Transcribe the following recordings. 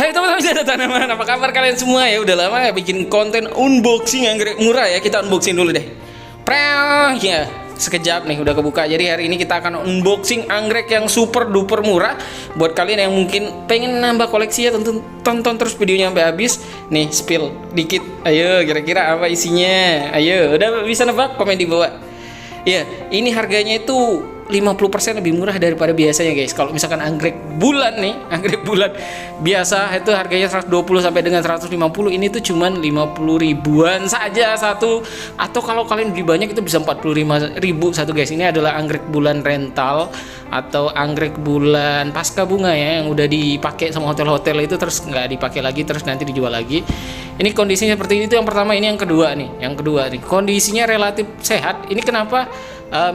Hai teman-teman jasa tanaman, apa kabar kalian semua ya? Udah lama ya bikin konten unboxing anggrek murah ya. Kita unboxing dulu deh. Preng ya, sekejap nih udah kebuka. Jadi hari ini kita akan unboxing anggrek yang super duper murah. Buat kalian yang mungkin pengen nambah koleksi ya, tonton terus videonya sampai habis. Nih, spill dikit. Ayo, kira-kira apa isinya? Ayo, udah bisa nebak? Komen di bawah. Ya, ini harganya itu 50% lebih murah daripada biasanya guys. Kalau misalkan anggrek bulan nih, anggrek bulan biasa itu harganya 120 sampai dengan 150, ini tuh cuman 50 ribuan saja satu. Atau kalau kalian beli banyak itu bisa 45 ribu satu guys. Ini adalah anggrek bulan rental atau anggrek bulan pasca bunga ya, yang udah dipakai sama hotel-hotel itu terus nggak dipakai lagi, terus nanti dijual lagi. Ini kondisinya seperti ini, itu yang pertama. Ini yang kedua nih, kondisinya relatif sehat. Ini kenapa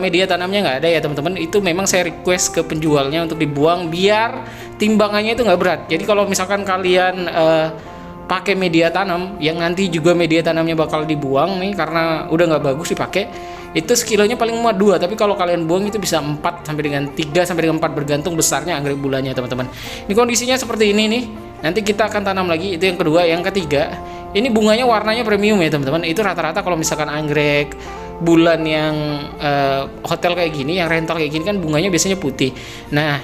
media tanamnya nggak ada ya teman-teman? Itu memang saya request ke penjualnya untuk dibuang biar timbangannya itu nggak berat. Jadi kalau misalkan kalian pakai media tanam yang nanti juga media tanamnya bakal dibuang nih karena udah nggak bagus dipakai, itu sekilonya paling muat 2, tapi kalau kalian buang itu bisa 4 sampai dengan 3 sampai dengan 4 bergantung besarnya anggrek bulannya teman-teman. Ini kondisinya seperti ini nih. Nanti kita akan tanam lagi. Itu yang kedua. Yang ketiga, ini bunganya warnanya premium ya teman-teman. Itu rata-rata kalau misalkan anggrek bulan yang hotel kayak gini, yang rental kayak gini kan bunganya biasanya putih. Nah,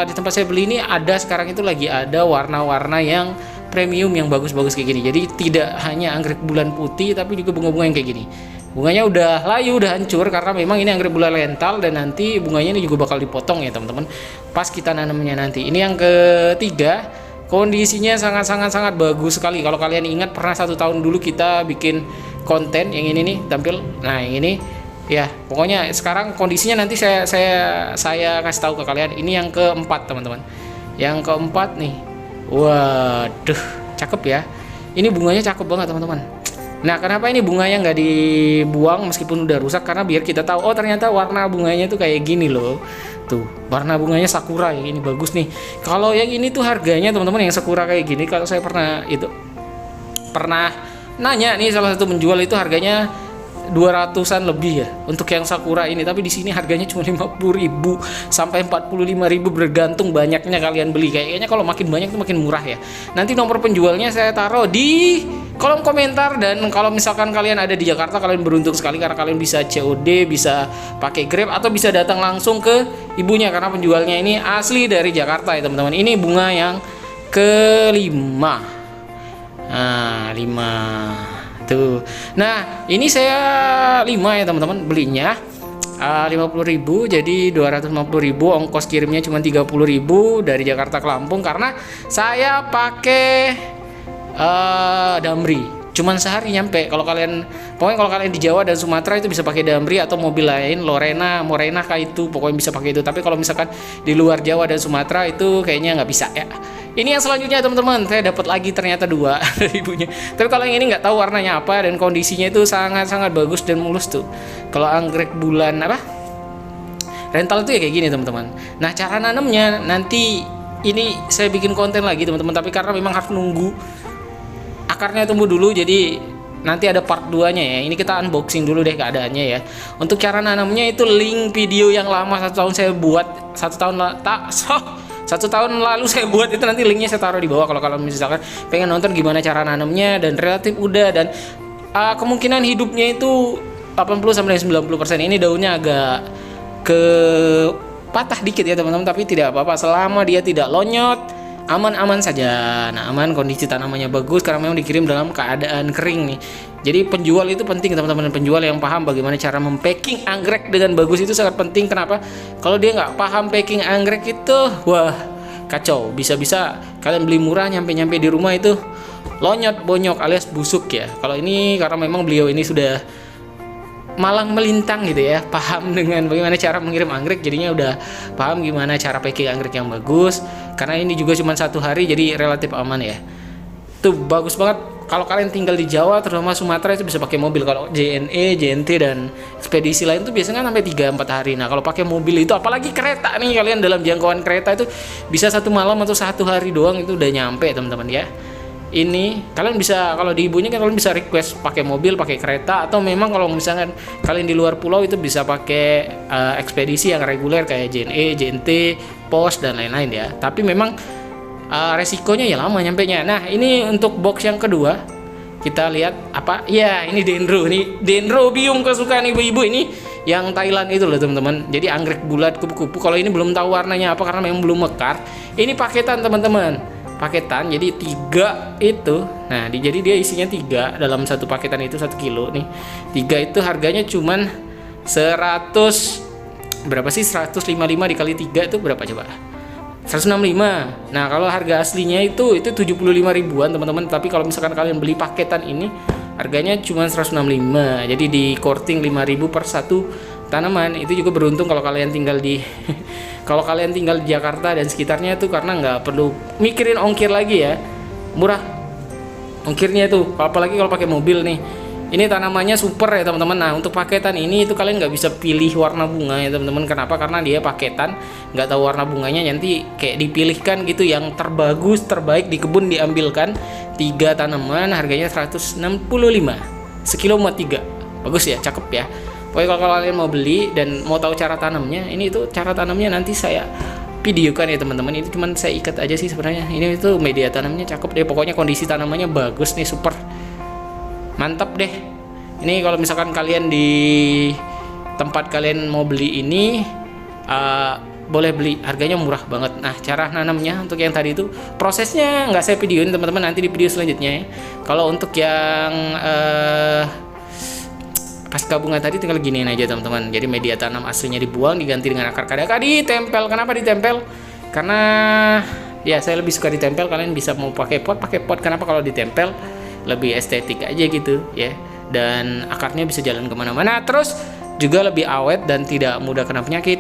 di tempat saya beli ini ada sekarang itu lagi ada warna-warna yang premium yang bagus-bagus kayak gini. Jadi tidak hanya anggrek bulan putih, tapi juga bunga-bunga yang kayak gini. Bunganya udah layu, udah hancur karena memang ini anggrek bulan rental, dan nanti bunganya ini juga bakal dipotong ya teman-teman pas kita nanamnya nanti. Ini yang ketiga, kondisinya sangat bagus sekali. Kalau kalian ingat pernah 1 tahun dulu kita bikin konten yang ini nih tampil. Nah, yang ini ya, pokoknya sekarang kondisinya nanti saya kasih tahu ke kalian. Ini yang keempat teman-teman. Yang keempat nih. Waduh, cakep ya. Ini bunganya cakep banget teman-teman. Nah, kenapa ini bunganya nggak dibuang meskipun udah rusak? Karena biar kita tahu, oh ternyata warna bunganya tuh kayak gini loh. Tuh, warna bunganya sakura ya, ini bagus nih. Kalau yang ini tuh harganya teman-teman, yang sakura kayak gini, kalau saya pernah nanya nih salah satu penjual, itu harganya 200-an lebih ya untuk yang sakura ini, tapi di sini harganya cuma 50.000 sampai 45.000 bergantung banyaknya kalian beli. Kayaknya kalau makin banyak itu makin murah ya. Nanti nomor penjualnya saya taruh di kolom komentar, dan kalau misalkan kalian ada di Jakarta, kalian beruntung sekali karena kalian bisa COD, bisa pakai Grab, atau bisa datang langsung ke ibunya karena penjualnya ini asli dari Jakarta ya teman-teman. Ini bunga yang kelima. Nah, 5 tuh. Nah, ini saya 5 ya teman-teman belinya. 50.000 jadi 250.000, ongkos kirimnya cuma 30.000 dari Jakarta ke Lampung karena saya pakai Damri. Cuman sehari nyampe. Pokoknya kalau kalian di Jawa dan Sumatera itu bisa pakai Damri atau mobil lain, Lorena, Morena kayak itu, pokoknya bisa pakai itu. Tapi kalau misalkan di luar Jawa dan Sumatera itu kayaknya nggak bisa ya. Ini yang selanjutnya teman-teman, saya dapat lagi ternyata 2 dari ibunya. Tapi kalau yang ini nggak tahu warnanya apa, dan kondisinya itu sangat bagus dan mulus tuh. Kalau anggrek bulan rental itu ya kayak gini teman-teman. Nah, cara nanamnya nanti ini saya bikin konten lagi teman-teman, tapi karena memang harus nunggu akarnya tumbuh dulu, jadi nanti ada part 2-nya ya. Ini kita unboxing dulu deh keadaannya ya. Untuk cara nanamnya itu link video yang lama 1 tahun saya buat, 1 tahun lalu saya buat, itu nanti linknya saya taruh di bawah kalau kalian misalkan pengen nonton gimana cara nanamnya, dan relatif udah, dan kemungkinan hidupnya itu 80 sampai 90%. Ini daunnya agak ke patah dikit ya teman-teman, tapi tidak apa-apa selama dia tidak lonyot. Aman-aman saja. Nah, aman, kondisi tanamannya bagus karena memang dikirim dalam keadaan kering nih. Jadi penjual itu penting teman-teman, penjual yang paham bagaimana cara mempacking anggrek dengan bagus itu sangat penting. Kenapa? Kalau dia nggak paham packing anggrek itu, wah kacau. Bisa-bisa kalian beli murah, nyampe di rumah itu lonyot, bonyok alias busuk ya. Kalau ini karena memang beliau ini sudah malang melintang gitu ya, paham dengan bagaimana cara mengirim anggrek, jadinya udah paham gimana cara packing anggrek yang bagus. Karena ini juga cuma 1 hari, jadi relatif aman ya. Tuh bagus banget. Kalau kalian tinggal di Jawa terutama Sumatera itu bisa pakai mobil. Kalau JNE, JNT dan ekspedisi lain tuh biasanya sampai 3-4 hari. Nah, kalau pakai mobil itu, apalagi kereta nih, kalian dalam jangkauan kereta itu bisa 1 malam atau 1 hari doang itu udah nyampe teman-teman ya. Ini kalian bisa, kalau di ibunya kan kalian bisa request pakai mobil, pakai kereta, atau memang kalau misalkan kalian di luar pulau itu bisa pakai ekspedisi yang reguler kayak JNE, JNT, pos dan lain-lain ya. Tapi memang resikonya ya lama nyampenya. Nah, ini untuk box yang kedua. Kita lihat apa? Ya, ini dendro. Ini dendrobium kesukaan ibu-ibu ini yang Thailand itu loh, teman-teman. Jadi anggrek bulat kupu-kupu. Kalau ini belum tahu warnanya apa karena memang belum mekar. Ini paketan, teman-teman. Paketan. Jadi 3 itu. Nah, jadi dia isinya 3 dalam satu paketan itu 1 kilo nih. 3 itu harganya cuman 100 berapa sih? 155 dikali 3 itu berapa coba? 165. Nah, kalau harga aslinya itu 75 ribuan, teman-teman. Tapi kalau misalkan kalian beli paketan ini harganya cuma 165. Jadi di courting 5.000 per satu tanaman. Itu juga beruntung kalau kalian tinggal di kalau kalian tinggal di Jakarta dan sekitarnya itu, karena nggak perlu mikirin ongkir lagi ya. Murah ongkirnya itu. Apalagi kalau pakai mobil nih. Ini tanamannya super ya, teman-teman. Nah, untuk paketan ini itu kalian nggak bisa pilih warna bunga ya, teman-teman. Kenapa? Karena dia paketan, nggak tahu warna bunganya, nanti kayak dipilihkan gitu yang terbagus, terbaik di kebun diambilkan. 3 tanaman harganya 165. Sekilo muat 3. Bagus ya, cakep ya. Pokoknya kalau kalian mau beli dan mau tahu cara tanamnya, ini itu cara tanamnya nanti saya videokan ya, teman-teman. Ini cuman saya ikat aja sih sebenarnya. Ini itu media tanamnya cakep deh. Pokoknya kondisi tanamannya bagus nih, super. Mantap deh. Ini kalau misalkan kalian di tempat kalian mau beli ini, boleh beli, harganya murah banget. Nah, cara nanamnya untuk yang tadi itu prosesnya nggak saya videoin, teman-teman, nanti di video selanjutnya ya. Kalau untuk yang pasca bunga tadi tinggal giniin aja, teman-teman. Jadi media tanam aslinya dibuang, diganti dengan akar kadaka, ditempel. Kenapa ditempel? Karena ya saya lebih suka ditempel. Kalian bisa mau pakai pot. Kenapa? Kalau ditempel lebih estetik aja gitu ya, dan akarnya bisa jalan kemana-mana, terus juga lebih awet dan tidak mudah kena penyakit.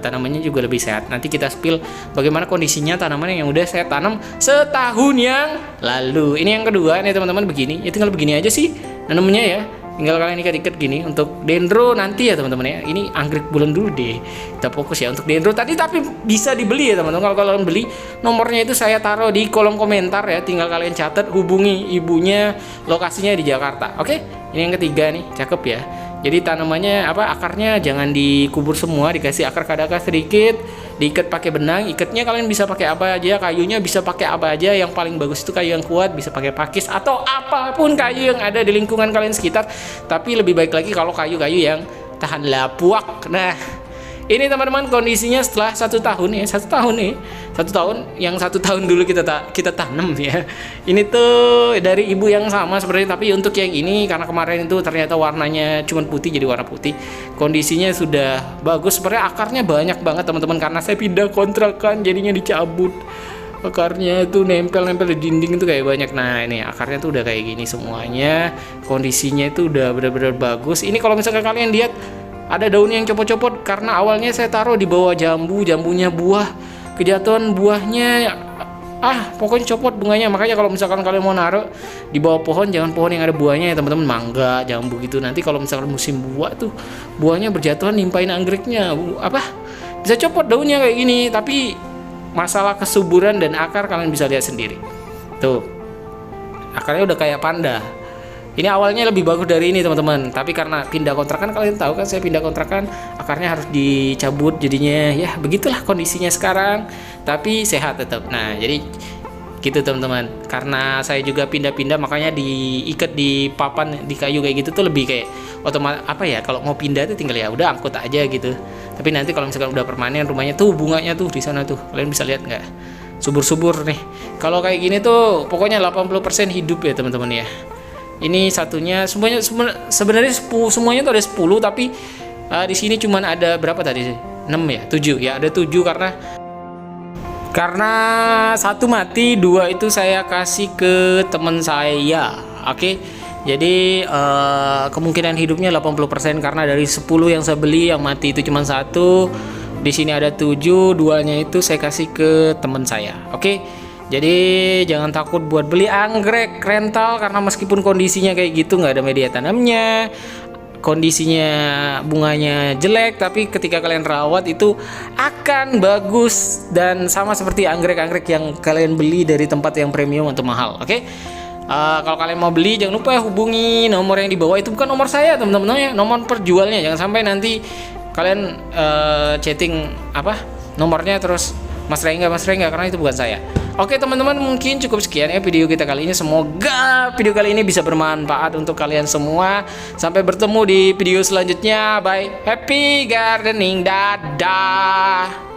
Tanamannya juga lebih sehat. Nanti kita spill bagaimana kondisinya tanaman yang udah saya tanam setahun yang lalu. Ini yang kedua nih, teman-teman. Begini ya, tinggal begini aja sih nanamnya ya. Tinggal kalian ikat-ikat gini. Untuk dendro nanti ya, teman-teman ya. Ini anggrek bulan dulu deh. Kita fokus ya untuk dendro tadi, tapi bisa dibeli ya, teman-teman. Kalau kalian beli, nomornya itu saya taruh di kolom komentar ya. Tinggal kalian catat, hubungi ibunya, lokasinya di Jakarta. Oke? Ini yang ketiga nih, cakep ya. Jadi tanamannya akarnya jangan dikubur semua, dikasih akar kadaka sedikit, diikat pakai benang. Ikatnya kalian bisa pakai apa aja, kayunya bisa pakai apa aja. Yang paling bagus itu kayu yang kuat, bisa pakai pakis atau apapun kayu yang ada di lingkungan kalian sekitar. Tapi lebih baik lagi kalau kayu-kayu yang tahan lapuak. Nah, ini teman-teman kondisinya setelah 1 tahun ya, 1 tahun nih, 1 tahun yang 1 tahun dulu kita tanam ya. Ini tuh dari ibu yang sama sebenarnya, tapi untuk yang ini karena kemarin itu ternyata warnanya cuma putih, jadi warna putih. Kondisinya sudah bagus, sebenarnya akarnya banyak banget, teman-teman, karena saya pindah kontrakan jadinya dicabut. Akarnya itu nempel-nempel di dinding itu kayak banyak. Nah, ini akarnya tuh udah kayak gini semuanya. Kondisinya itu udah benar-benar bagus. Ini kalau misalkan kalian lihat ada daunnya yang copot-copot karena awalnya saya taruh di bawah jambunya buah, kejatuhan buahnya, pokoknya copot bunganya. Makanya kalau misalkan kalian mau naruh di bawah pohon, jangan pohon yang ada buahnya ya, teman-teman. Mangga, jambu gitu. Nanti kalau misalkan musim buah tuh buahnya berjatuhan, nimpain anggreknya, bisa copot daunnya kayak gini. Tapi masalah kesuburan dan akar kalian bisa lihat sendiri. Tuh, akarnya udah kayak panda. Ini awalnya lebih bagus dari ini, teman-teman. Tapi karena pindah kontrakan, kalian tahu kan saya pindah kontrakan, akarnya harus dicabut. Jadinya ya begitulah kondisinya sekarang. Tapi sehat tetap. Nah, jadi gitu, teman-teman. Karena saya juga pindah-pindah, makanya diikat di papan di kayu kayak gitu tuh lebih kayak otomatis kalau mau pindah tuh tinggal ya udah angkut aja gitu. Tapi nanti kalau misalkan udah permanen rumahnya tuh, bunganya tuh di sana tuh. Kalian bisa lihat nggak? Subur-subur nih. Kalau kayak gini tuh pokoknya 80% hidup ya, teman-teman ya. Ini satunya sebenarnya semuanya tuh ada 10, tapi di sini cuman ada berapa tadi? 6 ya, 7 ya, ada 7 karena 1 mati, 2 itu saya kasih ke teman saya. Oke. Jadi kemungkinan hidupnya 80% karena dari 10 yang saya beli yang mati itu cuma 1. Di sini ada 7, 2-nya itu saya kasih ke teman saya. Oke. Jadi jangan takut buat beli anggrek rental, karena meskipun kondisinya kayak gitu, nggak ada media tanamnya, kondisinya bunganya jelek, tapi ketika kalian rawat itu akan bagus dan sama seperti anggrek-anggrek yang kalian beli dari tempat yang premium atau mahal. Oke. Kalau kalian mau beli jangan lupa hubungi nomor yang di bawah, itu bukan nomor saya, teman-teman ya, nomor perjualnya. Jangan sampai nanti kalian chatting nomornya terus Mas Rengga, karena itu bukan saya. Oke teman-teman, mungkin cukup sekian ya video kita kali ini. Semoga video kali ini bisa bermanfaat untuk kalian semua. Sampai bertemu di video selanjutnya. Bye, happy gardening, dadah.